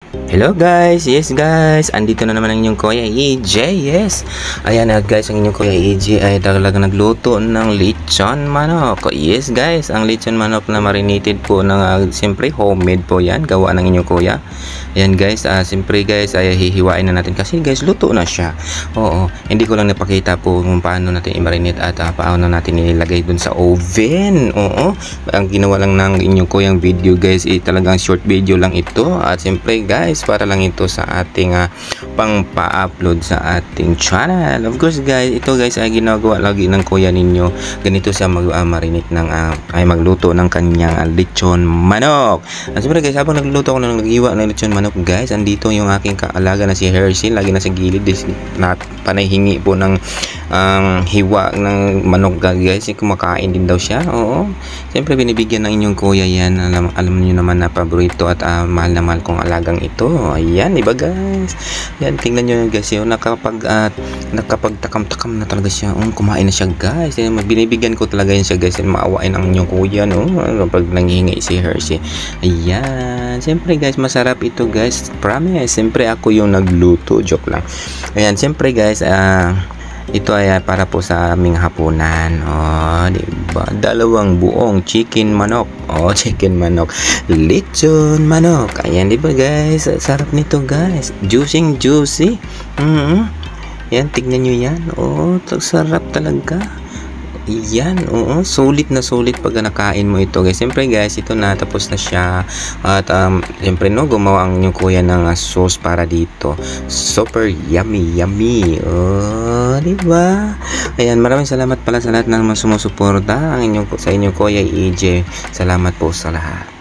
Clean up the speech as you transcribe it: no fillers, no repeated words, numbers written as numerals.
Hello guys, yes guys, andito na naman ang inyong Kuya EJ, yes. Ayan na guys, ang inyong Kuya EJ ay talaga nagluto ng lechon manok. Yes guys, ang lechon manok na marinated po ng siyempre homemade po yan, gawa ng inyong kuya. Ayan guys, siyempre guys ay hihiwain na natin kasi guys luto na siya. Oo, hindi ko lang napakita po kung paano natin i-marinate at paano natin nilagay dun sa oven. Oo, ang ginawa lang ng inyong kuyang video guys ay talagang short video lang ito. At siyempre guys, para lang ito sa ating pang pa-upload sa ating channel. Of course guys, ito guys ay ginagawa lagi ng kuya ninyo. Ganito siya mag-marinate ng ay magluto ng kanyang lechon manok. At siyempre guys, habang nagluluto ako ng nag-iwa ng lechon manok guys, andito yung aking kaalaga na si Hershey, lagi na sa gilid na panayhingi po ng hiwa ng manok guys. Kumakain din daw siya. Oo, siyempre binibigyan ng inyong kuya yan. Alam niyo naman na paborito at mahal na mahal kong alagang ito. Ayan, diba guys? Yan, tingnan nyo guys, yung nakapagtakam-takam na talaga siya. Kumain na siya guys. Binibigyan ko talaga yan siya guys. Maawain ang inyong kuya, no? Pag nangihingi si Hershey. Ayan, siyempre guys, masarap ito guys. Promise, siyempre ako yung nagluto. Joke lang. Ayan, siyempre guys, ito ay para po sa aming hapunan. Diba? Dalawang buong chicken manok. Chicken manok. Lechon manok. Ayan, diba guys? Sarap nito guys. Juicy, juicy. Yan, tignan nyo yan. Sarap talaga. Yan, sulit na sulit pag nakain mo ito guys. Siyempre guys, ito na, tapos na siya. At siyempre no, gumawa ang inyong kuya ng sauce para dito. Super yummy, yummy. Diba? Ayan, maraming salamat pala sa lahat ng sumusuporta sa inyong kuya EJ. Salamat po sa lahat.